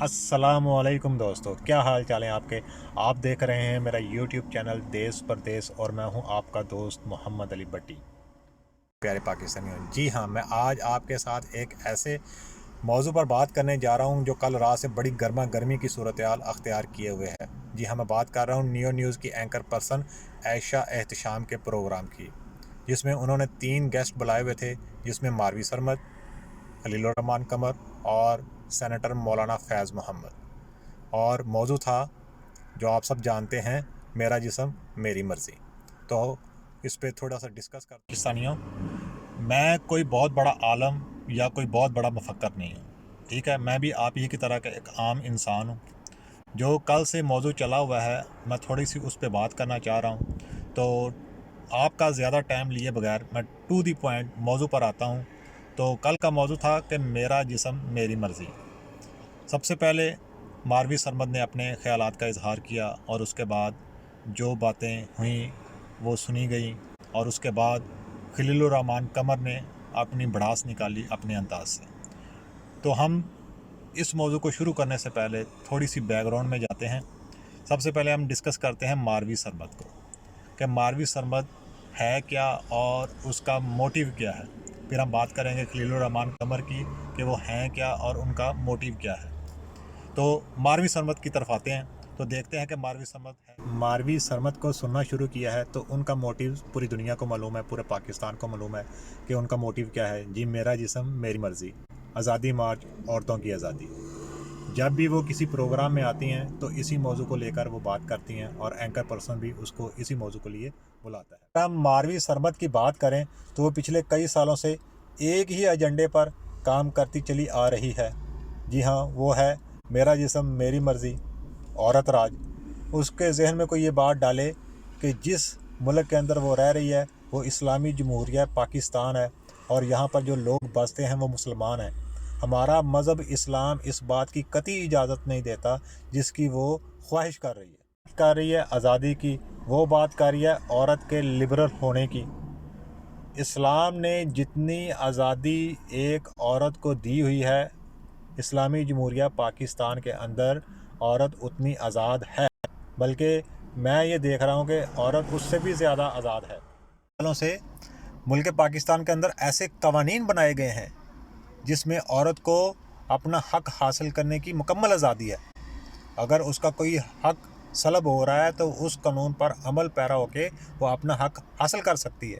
अस्सलाम वालेकुम दोस्तों, क्या हाल चाल है आपके। आप देख रहे हैं मेरा यूट्यूब चैनल देश परदेश और मैं हूं आपका दोस्त मोहम्मद अली भट्टी। प्यारे पाकिस्तानियों, जी हाँ, मैं आज आपके साथ एक ऐसे मौजू पर बात करने जा रहा हूं जो कल रात से बड़ी गर्मा गर्मी की सूरत हाल अख्तियार किए हुए है। जी हाँ, मैं बात कर रहा हूँ नियो न्यूज़ की एंकर पर्सन आयशा एहतशाम के प्रोग्राम की, जिसमें उन्होंने 3 गेस्ट बुलाए हुए थे, जिसमें मारवी सरमद, खलीलुर रहमान कमर और सेनेटर मौलाना फैज़ मोहम्मद। और मौजू था जो आप सब जानते हैं, मेरा जिस्म मेरी मर्ज़ी। तो इस पे थोड़ा सा डिस्कस कर पाकिस्तानियों, मैं कोई बहुत बड़ा आलम या कोई बहुत बड़ा मुफक्कर नहीं हूँ, ठीक है। मैं भी आप ही की तरह का एक आम इंसान हूँ। जो कल से मौजू चला हुआ है, मैं थोड़ी सी उस पर बात करना चाह रहा हूँ। तो आपका ज़्यादा टाइम लिए बगैर मैं टू दी पॉइंट मौजू पर आता हूँ। तो कल का मौजू था कि मेरा जिस्म मेरी मर्ज़ी। सबसे पहले मारवी सरमद ने अपने ख़यालात का इजहार किया और उसके बाद जो बातें हुई वो सुनी गई, और उसके बाद खलीलुर रहमान कमर ने अपनी भड़ास निकाली अपने अंदाज से। तो हम इस मौजू को शुरू करने से पहले थोड़ी सी बैकग्राउंड में जाते हैं। सबसे पहले हम डिस्कस करते हैं मारवी सरमद को, कि मारवी सरमद है क्या और उसका मोटिव क्या है। फिर हम बात करेंगे खलीलुर रहमान कमर की, कि वो हैं क्या और उनका मोटिव क्या है। तो मारवी सरमद की तरफ आते हैं, तो देखते हैं कि मारवी सरमद को सुनना शुरू किया है तो उनका मोटिव पूरी दुनिया को मालूम है, पूरे पाकिस्तान को मालूम है कि उनका मोटिव क्या है। जी, मेरा जिस्म मेरी मर्ज़ी, आज़ादी मार्च, औरतों की आज़ादी। जब भी वो किसी प्रोग्राम में आती हैं तो इसी मौजू को लेकर वो बात करती हैं, और एंकर पर्सन भी उसको इसी मौजू के लिए बुलाता है। अगर हम मारवी सरमद की बात करें तो वो पिछले कई सालों से एक ही एजेंडे पर काम करती चली आ रही है। जी हाँ, वो है मेरा जिस्म मेरी मर्ज़ी, औरत राज। उसके जहन में कोई ये बात डाले कि जिस मुल्क के अंदर वो रह रही है वो इस्लामी जमहूरिया पाकिस्तान है, और यहाँ पर जो लोग बसते हैं वो मुसलमान हैं। हमारा मज़हब इस्लाम इस बात की कतई इजाज़त नहीं देता जिसकी वो ख्वाहिश कर रही है आज़ादी की। वो बात कर रही है औरत के लिबरल होने की। इस्लाम ने जितनी आज़ादी एक औरत को दी हुई है इस्लामी जमहूरिया पाकिस्तान के अंदर, औरत उतनी आज़ाद है, बल्कि मैं ये देख रहा हूँ कि औरत उससे भी ज़्यादा आज़ाद है। सालों से मुल्क पाकिस्तान के अंदर ऐसे कवानीन बनाए गए हैं जिसमें औरत को अपना हक हासिल करने की मुकम्मल आज़ादी है। अगर उसका कोई हक सलब हो रहा है तो उस कानून पर अमल पैरा होकर वो अपना हक हासिल कर सकती है,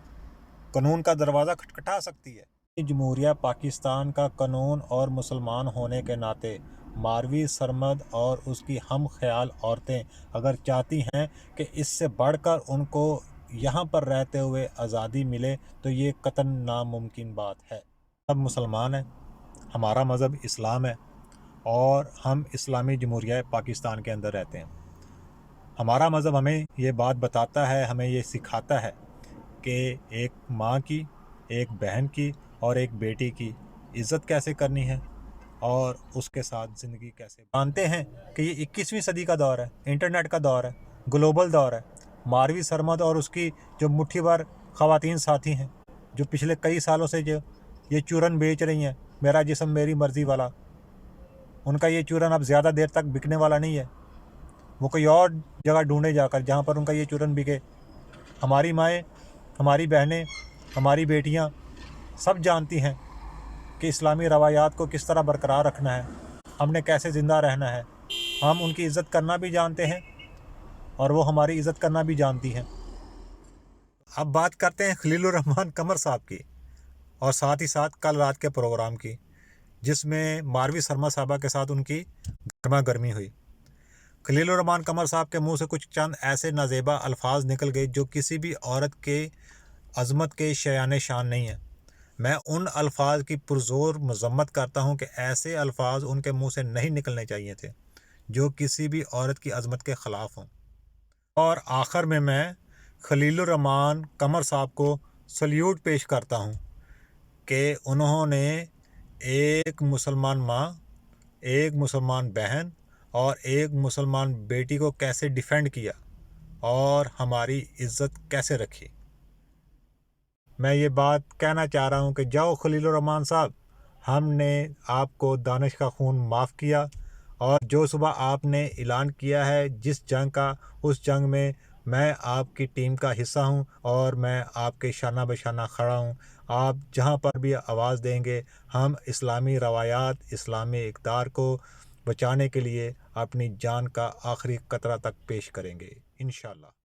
कानून का दरवाज़ा खटखटा सकती है। जमहूरिया पाकिस्तान का कानून और मुसलमान होने के नाते मारवी सरमद और उसकी हम ख्याल औरतें अगर चाहती हैं कि इससे बढ़कर उनको यहाँ पर रहते हुए आज़ादी मिले तो ये कतई नामुमकिन बात है। सब मुसलमान हैं, हमारा मज़हब इस्लाम है और हम इस्लामी जमहूरिया पाकिस्तान के अंदर रहते हैं। हमारा मज़हब हमें ये बात बताता है, हमें ये सिखाता है कि एक माँ की, एक बहन की और एक बेटी की इज़्ज़त कैसे करनी है और उसके साथ ज़िंदगी कैसे। जानते हैं कि ये 21वीं सदी का दौर है, इंटरनेट का दौर है, ग्लोबल दौर है। मारवी सरमद और उसकी जो मुट्ठी भर ख़वातीन साथी हैं, जो पिछले कई सालों से जो ये चूरन बेच रही हैं, मेरा जिस्म मेरी मर्ज़ी वाला, उनका ये चूरन अब ज़्यादा देर तक बिकने वाला नहीं है। वो कोई और जगह ढूंढे जाकर जहाँ पर उनका ये चूरन बिके। हमारी माएँ, हमारी बहनें, हमारी बेटियाँ सब जानती हैं कि इस्लामी रवायात को किस तरह बरकरार रखना है, हमने कैसे ज़िंदा रहना है। हम उनकी इज़्ज़त करना भी जानते हैं और वो हमारी इज़्ज़त करना भी जानती हैं। अब बात करते हैं खलीलुर रहमान कमर साहब की, और साथ ही साथ कल रात के प्रोग्राम की, जिसमें मारवी सरमद साहबा के साथ उनकी गर्मा गर्मी हुई। खलीलुर रहमान कमर साहब के मुंह से कुछ चंद ऐसे नाजेबा अल्फाज निकल गए जो किसी भी औरत के अज़मत के शयान शान नहीं है। मैं उन अल्फाज की पुरज़ोर मज़म्मत करता हूँ कि ऐसे अल्फाज उनके मुंह से नहीं निकलने चाहिए थे जो किसी भी औरत की अज़मत के ख़िलाफ़ हों। और आखिर में मैं खलीलुर रहमान कमर साहब को सल्यूट पेश करता हूँ कि उन्होंने एक मुसलमान माँ, एक मुसलमान बहन और एक मुसलमान बेटी को कैसे डिफेंड किया और हमारी इज़्ज़त कैसे रखी। मैं ये बात कहना चाह रहा हूँ कि जाओ खलीलुर रहमान साहब, हमने आपको दानिश का खून माफ़ किया اور جو صبح آپ نے اعلان کیا ہے جس جنگ کا، اس جنگ میں آپ کی ٹیم کا حصہ ہوں اور میں آپ کے شانہ بشانہ کھڑا ہوں۔ آپ جہاں پر بھی آواز دیں گے، ہم اسلامی روایات، اسلامی اقدار کو بچانے کے لیے اپنی جان کا آخری قطرہ تک پیش کریں گے انشاءاللہ۔